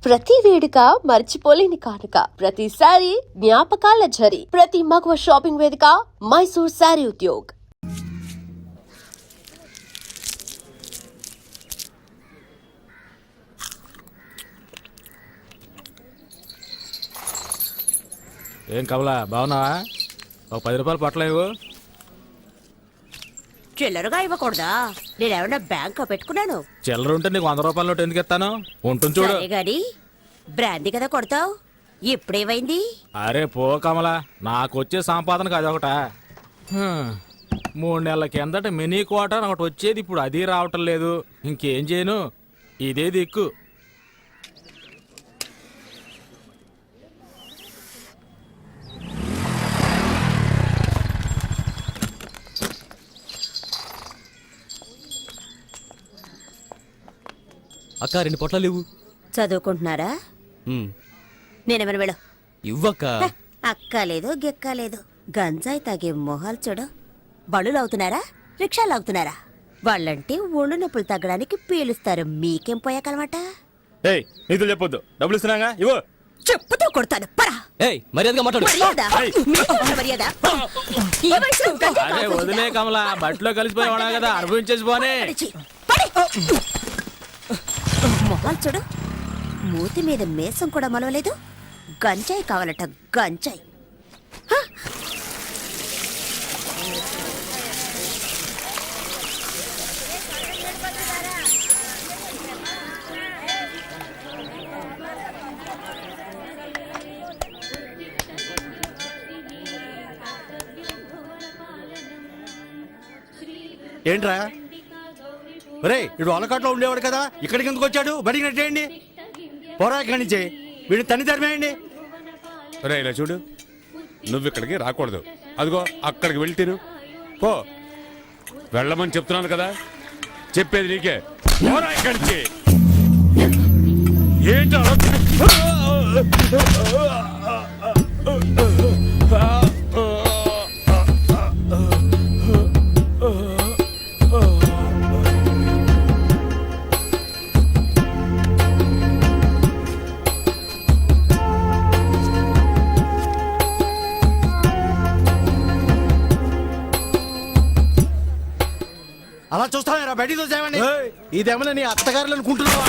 ప్రతి వేడుక మర్చిపోలేని కానుక, ప్రతిసారి జ్ఞాపకాల ఝరి, ప్రతి మగువ షాపింగ్ వేదిక మైసూర్ శారీ ఉద్యోగ్. ఏం కమలా బాగున్నావా? ఒక 10 రూపాయలు పట్టలేవు. చిల్లరగా ఇవ్వకూడదా? నేనేమన్నా బ్యాంక్ పెట్టుకున్నాను. చిల్లర ఉంటే నీకు 100 రూపాయల నోటు ఎందుకు ఇస్తాను? ఉంటుంది చూడు. గాని బ్రాందీ కదా కొడతావు, ఇప్పుడేమైంది? అరే పో కమలా, నాకు వచ్చే సంపాదనకు అదొకట. 3 నెలల కిందట మినీ క్వార్టర్ ఒకటి వచ్చేది, ఇప్పుడు అది రావటం లేదు. ఇంకేం చేయను, ఇదే దిక్కు. అక్క 2 పొట్లాలు ఇవ్వు. చదువుకుంటున్నారా? నేనేమన్నా వెళ్ళు. ఇవ్వక్క. అక్కలేదు గిక్కలేదు, గంజాయి తాగే మొహాలు చూడు. బళ్ళు అవుతున్నారా, రిక్షాలు అవుతున్నారా? వాళ్ళంటే ఒళ్ళు నొప్పులు తగ్గడానికి పీలుస్తారు, మీకేం పోయాకలమాట? నీతులు చెప్పొద్దు, డబ్బులు ఇస్తున్నాగా ఇవ్వు. చెప్పుతో కొడతాను, పరా. మర్యాదగా మాట్లాడు. అరే వదిలే కమలా, బట్టలో కలిసిపోయావా కదా, అనుభవించేసి పోనే. మొహాలు చూడు, మూతి మీద మేసం కూడా మలవలేదు. గంజాయి కావాలట, గంజాయి. ఏంట్రా ఒరే, ఇడు అలకాట్లో ఉండేవాడు కదా, ఇక్కడికి ఎందుకు వచ్చాడు? బడికి నెట్టేయండి, పోరా ఇక్కడి నుంచి. వీడిని తన్ని తరిమేయండి. రే ఇలా చూడు, నువ్వు ఇక్కడికి రాకూడదు. అదిగో అక్కడికి వెళ్ళి తిరు పో. వెళ్ళమని చెప్తున్నాను కదా, చెప్పేది నీకే. పోరా ఇక్కడి నుంచి. ఏంటో అలా చూస్తారా? బయటికి చూసామండి. ఇదేమన్నా నీ అత్తగారులు అనుకుంటున్నావా?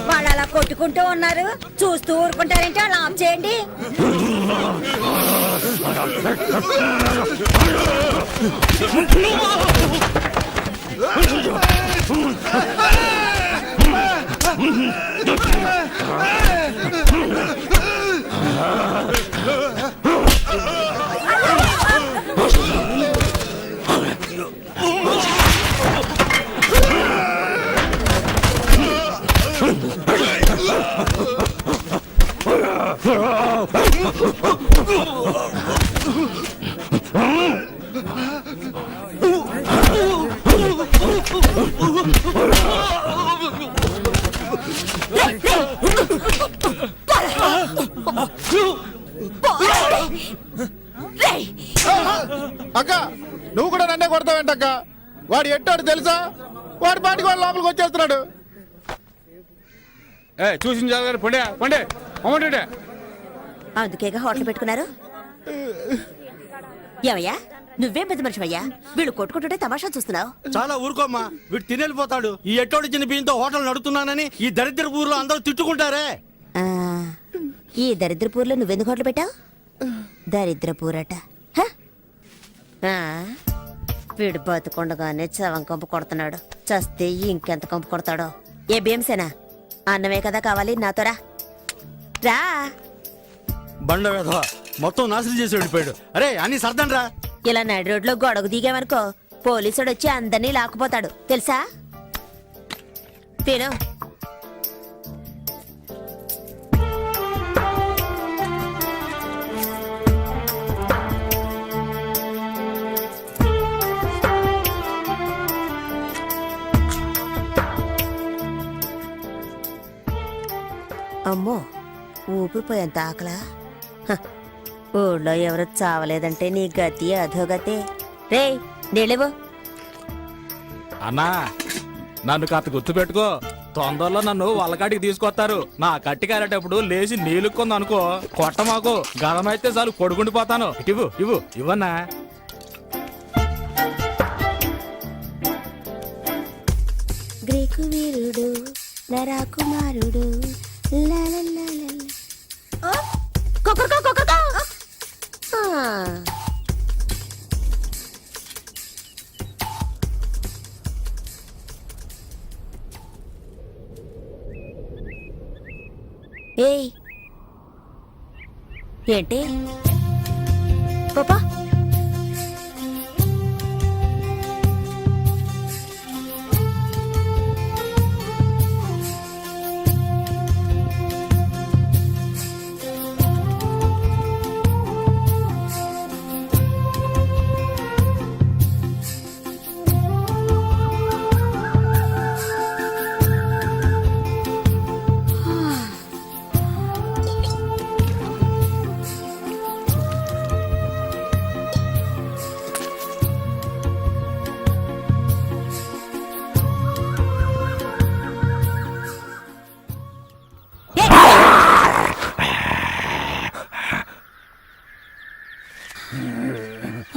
వాళ్ళు అలా కొట్టుకుంటూ ఉన్నారు, చూస్తూ ఊరుకుంటారంటే అలా ఆఫ్ చేయండి. రేయ్! అక్క నువ్వు కూడా నన్నే కొడతావేంటక్క? వాడు ఎట్టాడు తెలుసా? వాడి పాటికి వాడు లోపలికి వచ్చేస్తున్నాడు. చూసిన జాగ్రత్త పండే పండే అమ్మంటే అందుకేగా హోటల్ పెట్టుకున్నారు. ఏమయ్యా నువ్వేం పెద్ద మనిషివయ్యా? వీళ్ళు కొట్టుకుంటుంటే తమాషా చూస్తున్నావు. చాలా ఊరుకోమ్మా, వీడు తినేళ్ళిపోతాడు. ఈ ఎట్టోడి చిన్న బియ్యంతో హోటల్ నడుపుతున్నానని ఈ దరిద్ర ఊర్లో అందరూ తిట్టుకుంటారే. ఆ, ఈ దరిద్రపూర్లో నువ్వెందుకు హోటల్ పెట్టావు? దరిద్రపూరట. హ? ఆ, వీడు బతుకుండగానే చవం కంపు కొడుతున్నాడు. చస్తే ఇంకెంత కంపు కొడతాడో. ఏ భీమసేనా, అన్నమే కదా కావాలి, నాతో రా. రా. బండ వేధవ మొత్తం నాశనం చేసి వెళ్ళిపోయాడు. అరే అన్ని సర్దండి రా. ఇలా నడి రోడ్లో గొడవ దిగామనుకో పోలీసుడు వచ్చి అందరినీ లాక్కుపోతాడు తెలుసా? తిను. అమ్మో ఊపిరిపోయేంత ఆకలా? హ, ఊళ్ళో ఎవరు చావలేదంటే నీ గతి అధోగతే. రేయ్ నీళ్ళేవో. అన్నా నన్ను కాస్త గుర్తుపెట్టుకో, తొందరలో నన్ను వాళ్ళకాడికి తీసుకొస్తారు. నా కట్టి కారేటప్పుడు లేచి నీళ్ళుకుంది అనుకో, కొట్ట మాకు గదమైతే చాలు కొడుకుండిపోతాను. ఇవ్వు ఇవ్వన్నా. గ్రీకు వీరుడు నరాకుమారుడు ఏయ్ ఏంటి పాపా?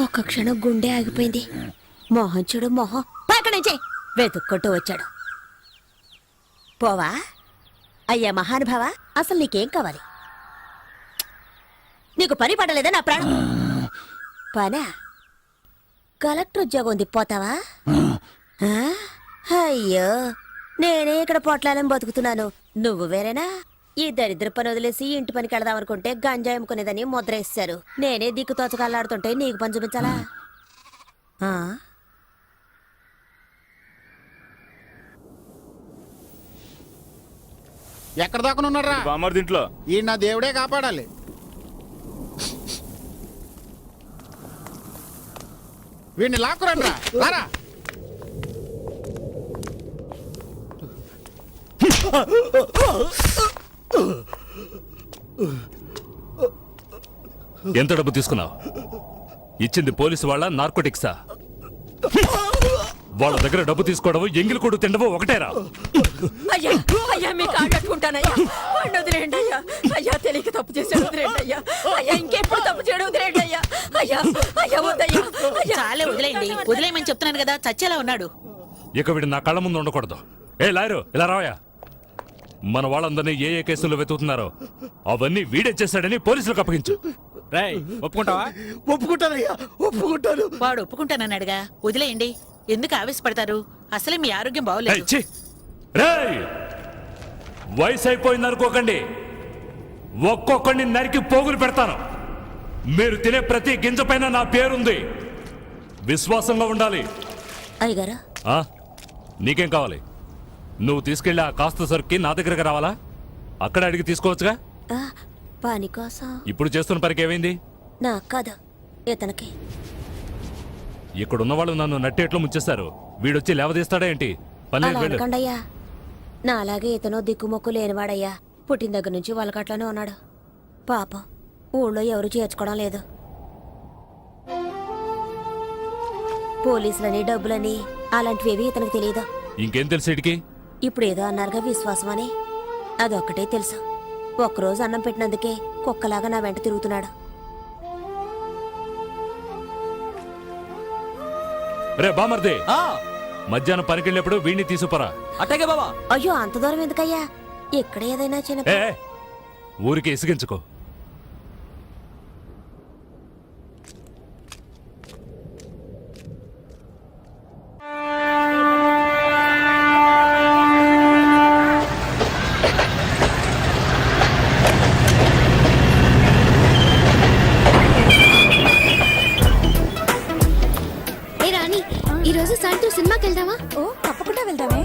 ఒక్క క్షణం గుండె ఆగిపోయింది. మోహన్ చూడు మోహన్ పక్కన నుంచి వెతుక్కుంటూ వచ్చాడు. పోవా? అయ్యా మహానుభావా, అసలు నీకేం కావాలి? నీకు పని పడలేదా నా ప్రాణం? పనా? కలెక్టర్ ఉద్యోగం ఉంది, పోతావా? ఆ? అయ్యో నేనే ఇక్కడ పొట్లాలని బతుకుతున్నాను, నువ్వు వేరేనా? ఈ దరిద్ర పని వదిలేసి ఇంటి పనికి వెళదాం అనుకుంటే గంజాయి అమ్ముకునేదని ముద్ర వేస్తారు. నేనే దిక్కు తోచకల్లాడుతుంటే నీకు పని చూపించాలా? ఎక్కడ దాకా ఉన్నారా? బామ్మర్ దీంట్లో ఈ నా దేవుడే కాపాడాలి. వీడిని లాక్కురండి రా. ఎంత డబ్బు తీసుకున్నావు? ఇచ్చింది పోలీసు వాళ్ళ నార్కోటిక్సా? వాళ్ళ దగ్గర డబ్బు తీసుకోవడం ఎంగిలి కొడు తినడం ఒకటేరా? అయ్యా అయ్యా మీకు ఆగట్టుకుంటానయ్యా, వదిలేండి అయ్యా. అయ్యా తెలియక తప్పు చేశాడు, వదిలేండి అయ్యా. అయ్యా ఇంకెప్పుడు తప్పు చేయడం, వదిలేండి అయ్యా. అయ్యా అయ్యా వద్దయ్యా. చాలే వదిలేయండి, వదిలేయమని చెప్తున్నాను కదా, చచ్చేలా ఉన్నాడు. ఇక వీడు నా కళ్ళ ముందు ఉండకూడదు. ఏ లాయరు ఇలా రావయా. మన వాళ్ళందరినీ ఏ ఏ కేసుల్లో వెతుకుతున్నారో అవన్నీ వీడే చేశాడని పోలీసులకు అప్పగించు. రేయ్ ఒప్పుకుంటావా? ఒప్పుకుంటానయ్యా, ఒప్పుకుంటాను. వాడు ఒప్పుకుంటానన్నాడుగా, వదిలేయండి. ఎందుకు ఆవేశపడతారు? అసలే మీ ఆరోగ్యం ఏయ్, బాగోలేదు. ఛీ! రేయ్, వయసు అయిపోయింది అనుకోకండి, ఒక్కొక్కడిని నరికి పోగులు పెడతాను. మీరు తినే ప్రతి గింజ పైన నా పేరుంది. విశ్వాసంగా ఉండాలి. అయ్యగారు ఆ? నీకేం కావాలి? నువ్వు తీసుకెళ్ళి ఆ కాస్త సరుక్కి నా దగ్గరకు రావాలా? అక్కడ అడిగి తీసుకోవచ్చుగా. పని కోసం ఇప్పుడు చేస్తున్న పనికి ఏమైంది? నాకు కాదు, ఇతనికి. ఇక్కడున్న వాళ్ళు నన్ను నట్టేట్లో ముంచేస్తారు. వీడొచ్చి లేవదీస్తాడా ఏంటి? అలా పని వెళ్ళు. అనకండయ్యా, నా అలాగే ఇతను దిక్కుమొక్కు లేనివాడయ్యా. పుట్టిన దగ్గర నుంచి వాళ్ళకట్లోనే ఉన్నాడు. పాపం ఊళ్ళో ఎవరు చేర్చుకోవడం లేదు. పోలీసులని డబ్బులని అలాంటివేవి ఇతనికి తెలియదు. ఇంకేం తెలుసు ఇటుకి? ఇప్పుడు ఏదో అన్నారుగా విశ్వాసం అని, అదొక్కటే తెలుసు. ఒక్కరోజు అన్నం పెట్టినందుకే కుక్కలాగా నా వెంట తిరుగుతున్నాడు. రే బామర్ది, ఆ, మధ్యాహ్నం పనికెళ్ళినప్పుడు వీడిని తీసుకురా. అట్టాగే బావా. అయ్యో అంత దూరం ఎందుకయ్యా, ఇక్కడ ఏదైనా చిన్న ఏ ఊరికి ఇసిగించుకో. ఏ రాణి, ఈ రోజు సాయంత్రం సినిమాకి వెళ్దామా? ఓ తప్పకుండా వెళ్దామే.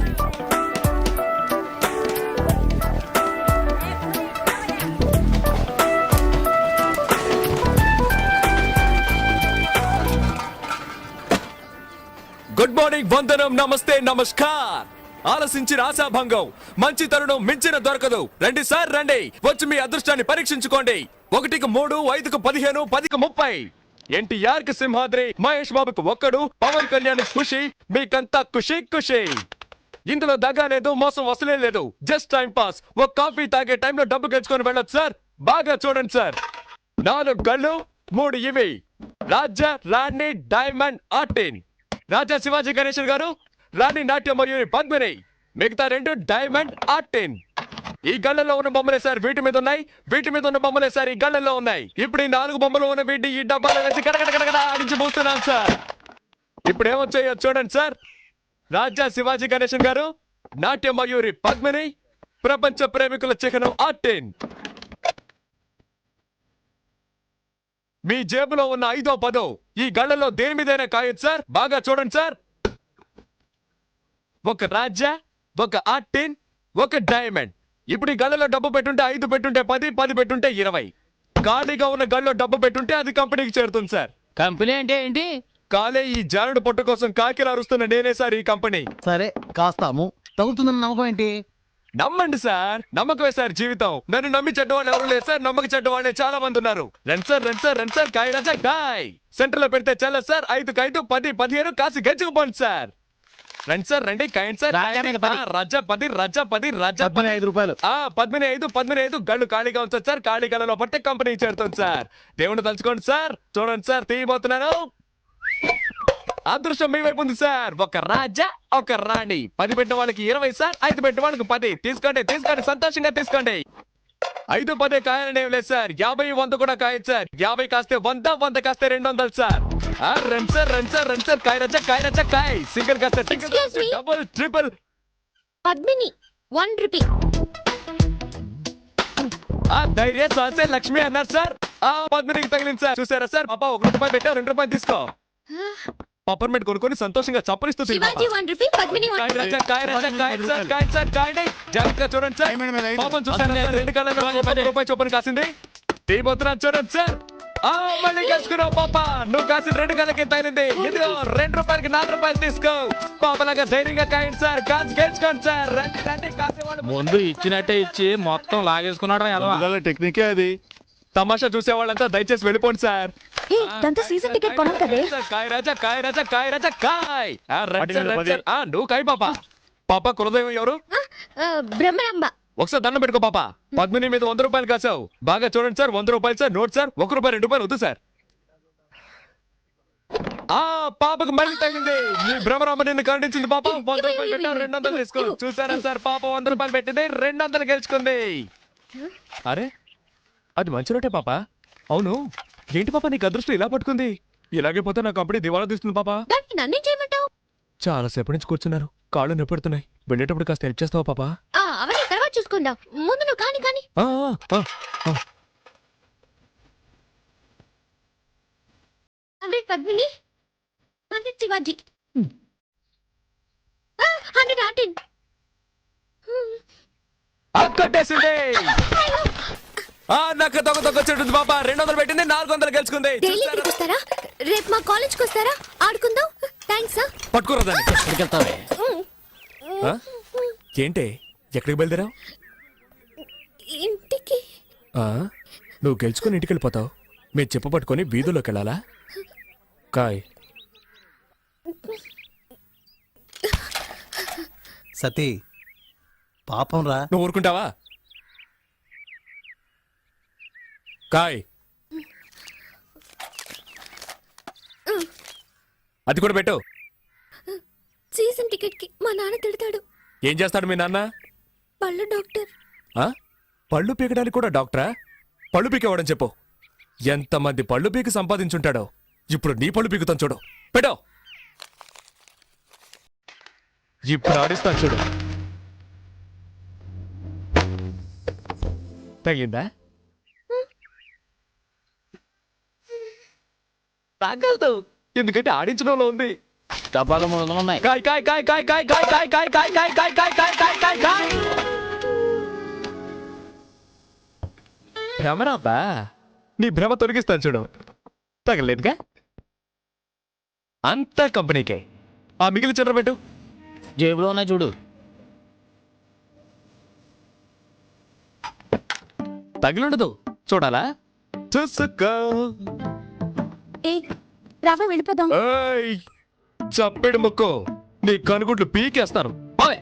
గుడ్ మార్నింగ్, వందనం, నమస్తే, నమస్కార్. ఆలసించిన ఆశాభంగం, మంచి తరుణం మించిన దొరకదు. రండి సార్ రండి, వచ్చి మీ అదృష్టాన్ని పరీక్షించుకోండి. 1కి 3, 5కి 15, 10కి 30. ఎన్టీఆర్ కి సింహాద్రి, మహేష్ బాబుకు ఒక్కడు, పవన్ కళ్యాణ్ ఖుషి, మీకంతా ఖుషి ఖుషి. ఇందులో దగా లేదు, మోసం వసలే లేదు, జస్ట్ టైం పాస్. ఒక కాఫీ తాగే టైంలో డబ్బు గెలుచుకొని వెళ్ళొచ్చు సార్. బాగా చూడండి సార్, 4 గళ్ళు, 3 ఇవి. రాజా, రాణి, డైమండ్, ఆర్టిన్. రాజా శివాజీ గణేశన్ గారు, రాణి నాట్య మయూరి పద్మిని, మిగతా 2 డైమండ్, ఆర్టిన్. ఈ గళ్ళలో ఉన్న బొమ్మలే సార్ వీటి మీద ఉన్నాయి, వీటి మీద ఉన్న బొమ్మలే సార్ ఈ గళ్ళలో ఉన్నాయి. ఇప్పుడు ఈ 4 బొమ్మలు ఉన్న వీటి ఈ డబ్బాలో వేసి కడకడ ఆడించి పోస్తున్నాను సార్. ఇప్పుడు ఏమొచ్చాయో చూడండి సార్. రాజా శివాజీ గణేశన్ గారు, నాట్య మయూరి పద్మిని, ప్రపంచ ప్రేమికుల చిహ్నం ఆర్టిన్. మీ జేబులో ఉన్న 5వ 10 ఈ గళ్ళలో దేని మీదైనా కాయొచ్చు సార్. బాగా చూడండి సార్. ఒక రాజా, ఒక ఆర్టిన్, ఒక డైమండ్. ఇప్పుడు ఈ గళ్ళలో డబ్బు పెట్టుంటే 5 పెట్టుంటే 10, 10 పెట్టుంటే 20. ఖాళీగా ఉన్న గళ్ళలో డబ్బు పెట్టుంటే అది కంపెనీకి చేరుతుంది సార్. కంపెనీ అంటే ఏంటి? కాలే ఈ జానుడు పొట్టు కోసం కాకిలా అరుస్తున్న నేనే సార్ ఈ కంపెనీ. సరే కాస్తాము, తగ్గుతుందన్న నమ్మకం ఏంటి? నమ్మండి సార్, నమ్మకమే సార్ జీవితం. నన్ను నమ్మి చెడ్డవాళ్ళు ఎవరు లేదు సార్, నమ్మక చెడ్డవాళ్ళే చాలా మంది ఉన్నారు. రండి సార్, రండి సార్, రండి సార్, కాయ రాజా కాయ్. సెంటర్ లో పెడితే చల్ల సార్, 5కి 5, 10, 15 కాసి గెలుచుకుపోండి సార్. రండి సార్ రండి, కాయండి సార్. రాజా మీద 10. రాజా 10, రాజా 10, రాజా 15 రూపాయలు. 15, 15 గళ్ళు ఖాళీగా ఉంచండి సార్. ఖాళీ గళ్ళలో పట్టే కంపెనీ చేరుతుంది సార్. దేవుని తలుచుకోండి సార్. చూడండి సార్, తీయబోతున్నాను. అదృష్టం మీ వైపు ఉంది సార్. ఒక రాజా, ఒక రాణి. 10 పెట్టిన వాళ్ళకి 20 సార్, 5 పెట్టిన వాళ్ళకి 10. తీసుకోండి, తీసుకోండి, సంతోషంగా తీసుకోండి. 5, 10 కాయాలని ఏం లేదు సార్. 50, 100 కూడా కాయచ్చు సార్. 50 కాస్తే 100, 100 కాస్తే 200 సార్. రండి సార్, రండి సార్, రండి సార్, కాయ రాజా, కాయ రాజా, కాయ్. సింగిల్ కాస్తే single, double, triple. Padmini 1 rupee. ధైర్య సాసే లక్ష్మి అన్నారు సార్. పద్మినికి తగిలింది సార్. చూసారా సార్, పాప 1 రూపాయి పెట్టా, 2 రూపాయలు తీసుకో. పప్పర్మెంట్ కొనుక్కొని సంతోషంగా చప్పరిస్తూ శివాజీ 1 రూపీ, పద్మిని 1 రూపీ. జాగ్రత్తగా చూడండి సార్. పాపం చూసారా సార్, 2 కళ్ళలో 1 రూపాయి చొప్పున కాసింది. తీయబోతున్నాను చూడండి సార్. మళ్ళీ కలుసుకున్నావు పాప, నువ్వు కాసిన 2 కళ్ళకి తగిలింది. ఇదిగో 2 రూపాయలకి 4 రూపాయలు తీసుకో. పాపలాగా ధైర్యంగా కాయండి సార్, కాసు గెలుచుకోండి సార్. రండి రండి, కాసేవాళ్ళు ముందు ఇచ్చినట్టే ఇచ్చి మొత్తం లాగేసుకున్నాడు ఎలా? టెక్నికే అది. తమాషా చూసేవాళ్ళంతా దయచేసి వెళ్ళిపోండి సార్. దాంతో సీజన్ టికెట్ కొనం కదే. కాయ రాజా, కాయ రాజా, కాయ రాజా, కాయ్. రండి సార్, రండి సార్. నువ్వు కాయ పాప. పాప కులదైవం ఎవరు? బ్రహ్మరాంబ. ఒకసారి దండం పెట్టుకో పాప. పద్మిని మీద 100 రూపాయలు కాసావు. బాగా చూడండి సార్, 100 రూపాయలు సార్. నోట్ సార్, 1 రూపాయి 2 రూపాయలు వద్దు సార్. పాపకు మళ్ళీ తగ్గింది. మీ భ్రమరామ నిన్ను ఖండించింది పాప. 100 రూపాయలు పెట్టావు, 200 తీసుకో. చూసారా సార్, పాప 100 రూపాయలు పెట్టింది, 200 గెలుచుకుంది. అరే అది మంచి నోటే పాప. అవును ఏంటి పాప, నీకు అదృష్టం ఇలా పట్టుకుంది? ఇలాగే పోతే నా కంపెనీ దివాలా తీస్తుంది పాప. దానికి నన్నేం చేయమంటావు? చాలా సేపటి నుంచి కూర్చున్నారు, కాళ్ళు నొప్పెడుతున్నాయి. వెళ్ళేటప్పుడు కాస్త హెల్ప్ చేస్తావా పాప? అవన్నీ తర్వాత చూసుకుందాం, ముందు నువ్వు కాని కాని. పద్మిని, 100 శివాజీ, 100 ఆర్టిన్. కట్టేసింది. నాకు తొక్క చెట్టు పాప. 200 పెట్టింది, 400 గెలుచుకుంది. డైలీ ఇక్కడికి వస్తారా? రేపు మా కాలేజ్కి వస్తారా? ఆడుకుందాం. థ్యాంక్స్. పట్టుకోరా దాన్ని. ఏంటి, ఎక్కడికి బయలుదేరావు? ఇంటికి. నువ్వు గెలుచుకుని ఇంటికి వెళ్ళిపోతావు, మేము చెప్పు పట్టుకొని వీధుల్లోకి వెళ్ళాలా? కాయ్ సతీ పాపం రా. నువ్వు ఊరుకుంటావా? కాయ్ అది కూడా పెట్టు. సీజన్ టికెట్ కి మా నాన్న తిడతాడు. ఏం చేస్తాడు మీ నాన్న? పళ్ళు డాక్టర్. ఆ? పళ్ళు పీకడానికి కూడా డాక్టరా? పళ్ళు పీకేవాడని చెప్పు. ఎంతమంది పళ్ళు పీకి సంపాదించుంటాడో. ఇప్పుడు నీ పళ్ళు పీకుతాను చూడు. పెట్టో. ఇప్పుడు ఆడిస్తాను చూడు. తగిందా? తాగలుగుతావు ఎందుకంటే ఆడించడంలో ఉంది. డబ్బాలు 300 ఉన్నాయి. కాయ్ కాయ్ కాయ్ కాయ్ కాయ్ కాయ్ కాయ్ కాయ్ కాయ్ కాయ్ కాయ్ కాయ్ కాయ్ కాయ్ కాయ్ కాయ్. భ్రమరాబ్బా, నీ భ్రమ తొలగిస్తాను చూడు. తగలేదుగా? అంతా కంపెనీకే. ఆ మిగిలిన చిల్లర పెట్టు. జేబులో ఉన్నాయి చూడు. తగిలుండదు చూడాలా? చూసుకో. రావా వెళ్ళిపోదాం. ఏయ్, చప్పెడు ముక్కు నీ కనుగుడ్లు పీకేస్తాను. ఓయ్.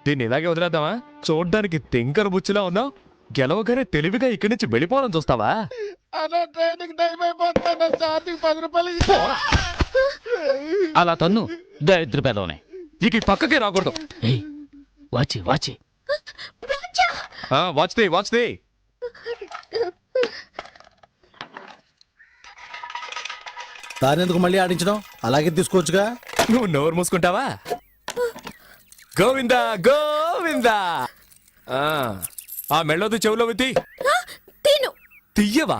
దీన్ని ఇలాగే వదిలేద్దామా? చూడ్డానికి తింకర బుచ్చిలా ఉన్నావు. గెలవగానే తెలివిగా ఇక్కడి నుంచి వెళ్ళిపోవాలని చూస్తావా? అలా తన్ను దరిద్ర పేదవనే. ఇక ఈ పక్కకే రాకూడదు. వాచి వాచి వాచ్దే వాచ్దే. దానెందుకు మళ్ళీ ఆడించడం? అలాగే తీసుకోవచ్చుగా. నువ్వు నోరు మూసుకుంటావా? గోవిందా గోవిందా. ఆ మెళ్ళొద్దు చెవులో విత్తి. తిను. తియ్యవా?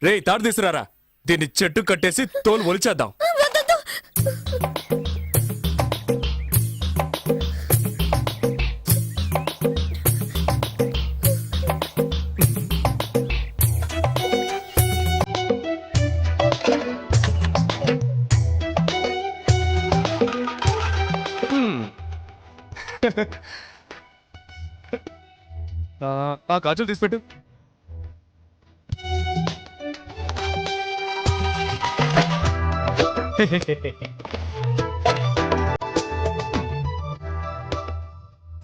రే తాడు తీసుకురారా. దీన్ని చెట్టు కట్టేసి తోలు ఒలిచేద్దాం. ఆ గాజులు తీసిపెట్టు.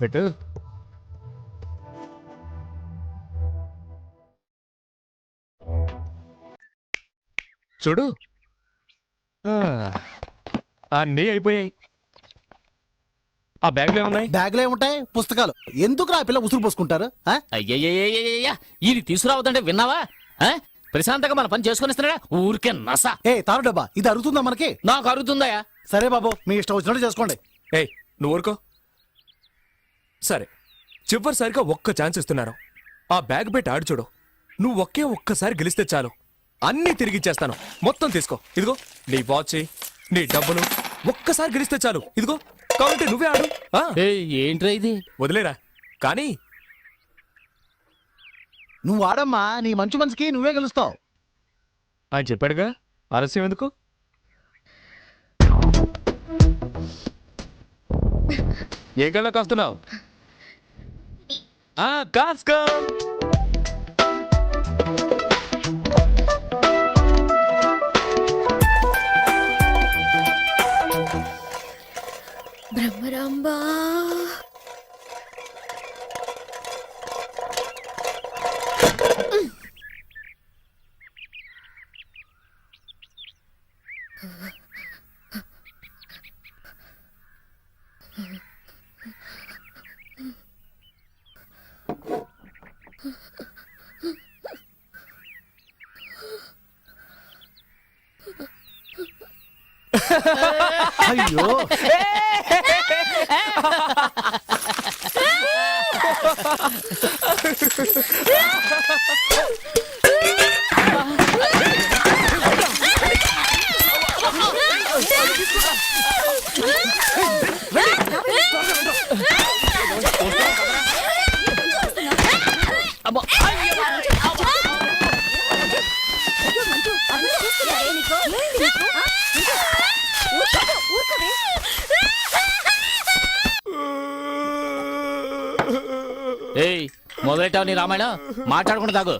పెట్టు. చూడు, అన్నీ అయిపోయాయి. ఆ బ్యాగ్లో ఏమున్నాయి? బ్యాగ్లో ఏముంటాయి? పుస్తకాలు. ఎందుకు ఆ పిల్ల ఉసురు పోసుకుంటారు? అయ్యయ్యయ్యయ్యయ్యా ఇది తీసుకురావద్దంటే విన్నావా? ప్రశాంతంగా మన పని చేసుకుని ఇస్తున్నాడా ఊరికే నస. ఏ తారు డబ్బా, ఇది అరుగుతుందా మనకి? నాకు అరుగుతుందయా. సరే బాబు, మీ ఇష్టం వచ్చినట్టు చేసుకోండి. ఏయ్ నువ్వు ఊరుకో. సరే, చివరిసారిగా ఒక్క ఛాన్స్ ఇస్తున్నాను. ఆ బ్యాగ్ పెట్టి ఆడు చూడు. నువ్వు ఒక్కసారి గెలిస్తే చాలు, అన్నీ తిరిగిచ్చేస్తాను. మొత్తం తీసుకో. ఇదిగో నీ వాచ్, నీ డబ్బులు. ఒక్కసారి గెలిస్తే చాలు. ఇదిగో కాబట్టి నువ్వే ఆడు. ఏంట్రా ఇది? వదిలేరా కానీ. నువ్వు ఆడమ్మా, నీ మంచి మనసుకి నువ్వే గెలుస్తావు. ఆయన చెప్పాడుగా, ఆలస్యం ఎందుకు? ఏ కళ్ళ కాస్తున్నావు? కాస్కో. బ్రహ్మరాంబా. అయ్యో ఏయ్ మొదలెట్టావు నీ రామాయణం మాట్లాడకుండా తాగు.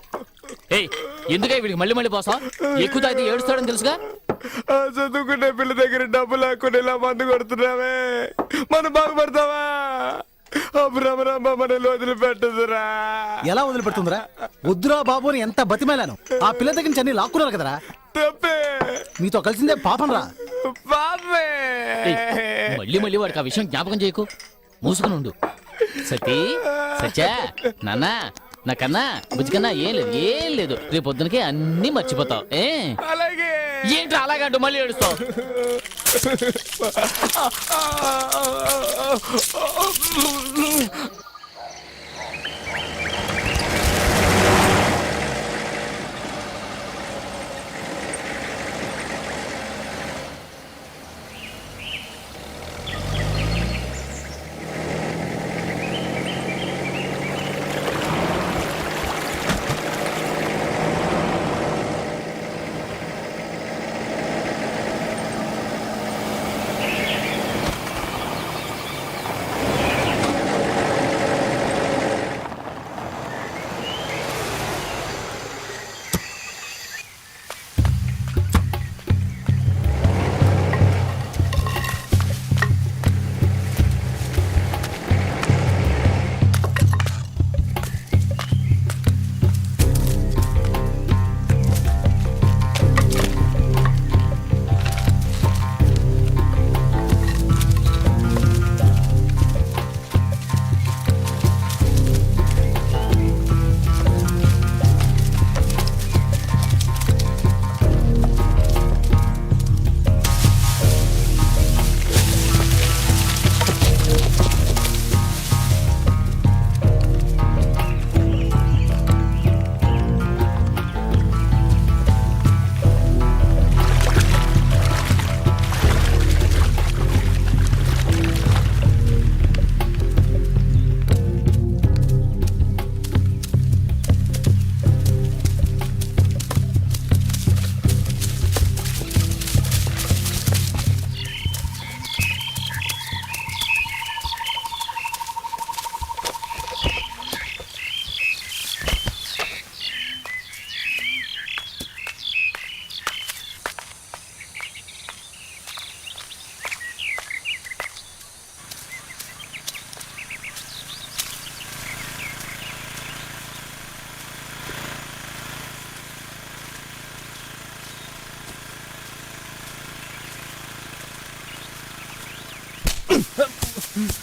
ఏయ్ ఎందుకే వీడికి మళ్ళీ మళ్ళీ పోసాం? ఎక్కువ తాగితే ఏడుస్తాడని తెలుసుగా. చదువుకునే పిల్ల దగ్గర డబ్బు లేకుండా ఇలా మందు కొడుతున్నావే, మనం బాగుపడతావా? మనల్ని వదిలిపెట్టదురా. ఎలా వదిలిపెడుతుందిరా? వద్దురా బాబు అని ఎంత బతిమేలాను. ఆ పిల్ల దగ్గర నుంచి అన్ని లాక్కున్నారు కదరా. తప్పే, మీతో కలిసిందే పాపం రా. పాపే. ఏయ్, మళ్ళీ మళ్ళీ వాడికి ఆ విషయం జ్ఞాపకం చేయకు. మూసుకుని ఉండు. సతీ సత్యా నాన్న నాకన్నా బుజ్జికన్నా ఏం లేదు రేపు పొద్దునకి అన్ని మర్చిపోతావు. అలాగే. ఏంట్రా అలాగంటూ మళ్ళీ ఏడుస్తావు?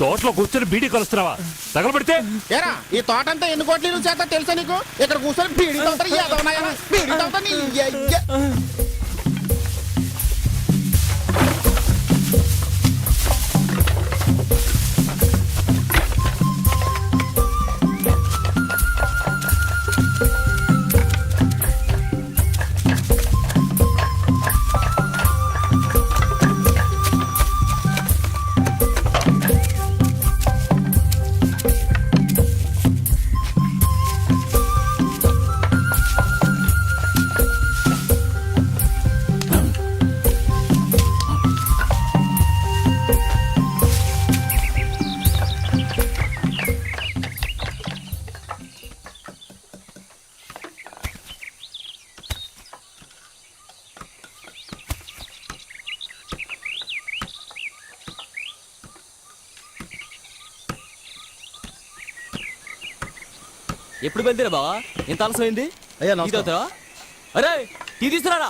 తోటలో కూర్చొని బీడీ కలుస్తున్నావా? తగలబెడితే ఏరా, ఈ తోట అంతా ఎన్ని కోట్ల చేత తెలుసా నీకు? ఇక్కడ కూర్చొని బీడీ తోటలు ఏదవునాయా? బీడీ తోట నీ అయ్య. ఎప్పుడు బయలుదేరా బావా? ఎంత ఆలస్యమైంది? అయ్యా అరే టీ తీసుకురారా.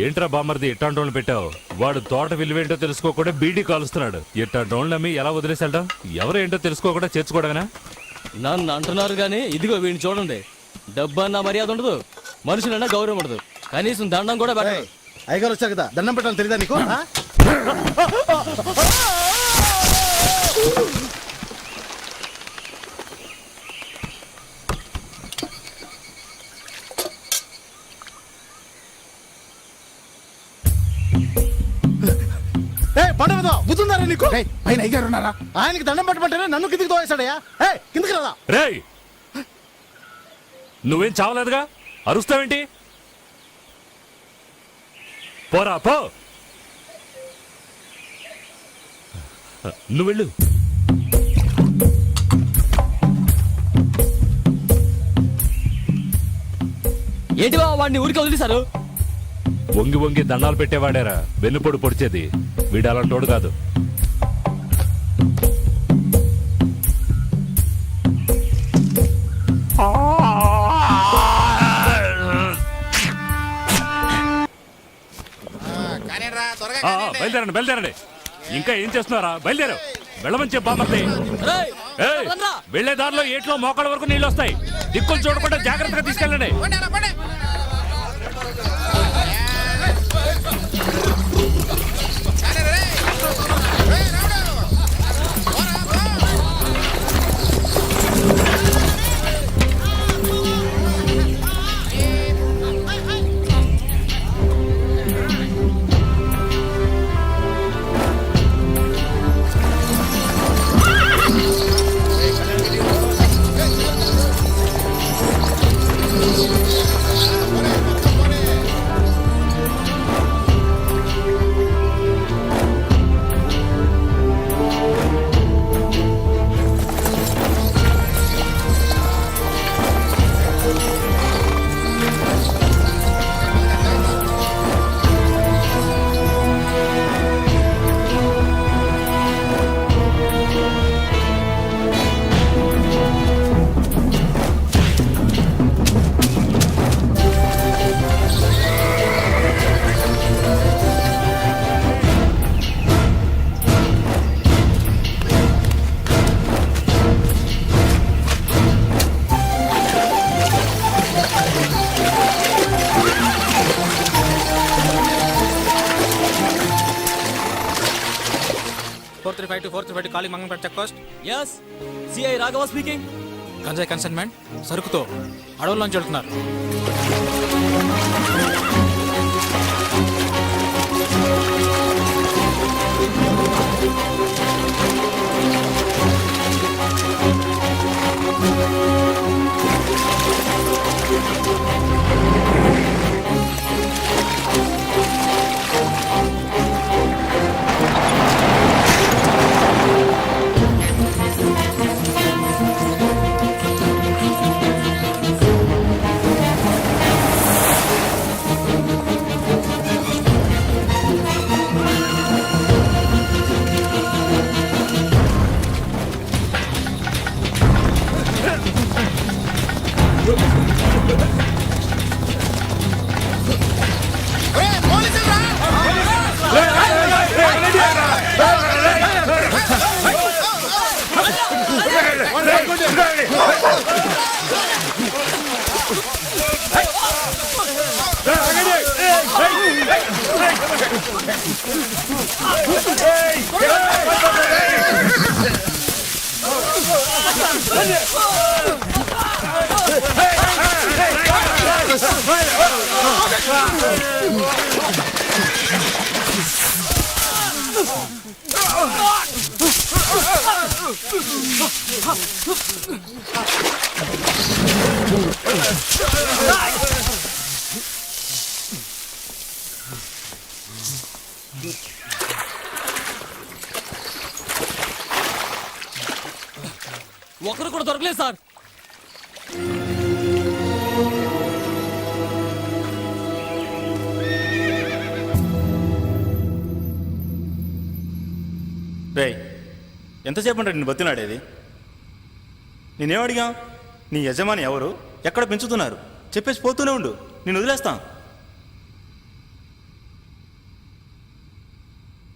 ఏంట్రా బామ్మర్ది ఇట్టాంటోళ్ళు పెట్టావు? వాడు తోట విలువేంటో తెలుసుకోకుండా బీడీ కాలుస్తున్నాడు. ఇట్టాంటోళ్ళు నమ్మి ఎలా వదిలేసాడో? ఎవరేంటో తెలుసుకోకుండా చేర్చుకోవడమేనా? నన్ను అంటున్నారు కానీ ఇదిగో వీడిని చూడండి. డబ్బు అన్న మర్యాద ఉండదు, మనుషులన్నా గౌరవం ఉండదు, కనీసం దండం కూడా పెట్టదు. అయ్యగారు వచ్చారు కదా, దండం పెట్టాలని తెలియదా నీకు? బుద్ధుందారా నీకు? పైన అయ్యగారు ఉన్నారా? ఆయనకి దండం పెట్టమంటేనే నన్ను కిందికి తోవేశాడయ్యా. కిందికి రాదా? రేయ్, నువ్వేం చావలేదుగా, అరుస్తావేంటి? పోరా పో. నువ్వు వెళ్ళు. ఏంటి బావ వాడిని ఊరికి వదిలేశారు? వంగి వంగి దండాలు పెట్టేవాడేరా వెన్నుపొడి పొడిచేది. వీడు అలాంటోడు కాదు. బయలుదేరండి బయలుదేరండి. ఇంకా ఏం చేస్తున్నారా? బయలుదేరు. వెళ్ళమని చెప్పు బామర్ది. ఏయ్, వెళ్లే దారిలో ఏట్లో మోకాళ్ళ వరకు నీళ్ళు వస్తాయి. దిక్కులు చూడకుండా జాగ్రత్తగా తీసుకెళ్ళండి. Calling Mangampet check post. S CI Raghava speaking. గంజాయి కన్సైన్మెంట్ సరుకుతో అడవుల్లోంచి వెళ్తున్నారు. ఒకరు కూడా దొరకలేదు సార్. రేయ్, ఎంతసేపు అంటే నిన్ను బతినాడేది? నేనేం అడిగా? నీ యజమాని ఎవరు, ఎక్కడ పెంచుతున్నారు చెప్పేసి పోతూనే ఉండు, నేను వదిలేస్తాం.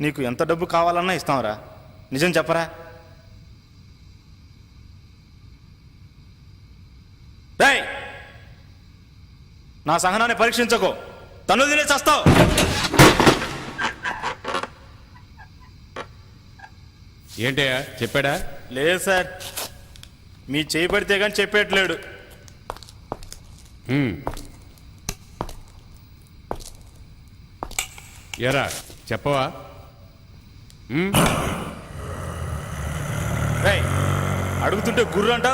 నీకు ఎంత డబ్బు కావాలన్నా ఇస్తాంరా, నిజం చెప్పరా? రేయ్, నా సహనాన్ని పరీక్షించకో, తను తినే చేస్తావు. ఏంటయ్యా చెప్పాడా? లేదు సార్, మీ చేయి పడితే కానీ చెప్పేట్లేడు. ఎరా చెప్పవా? రేయ్, అడుగుతుంటే గుర్రు అంట.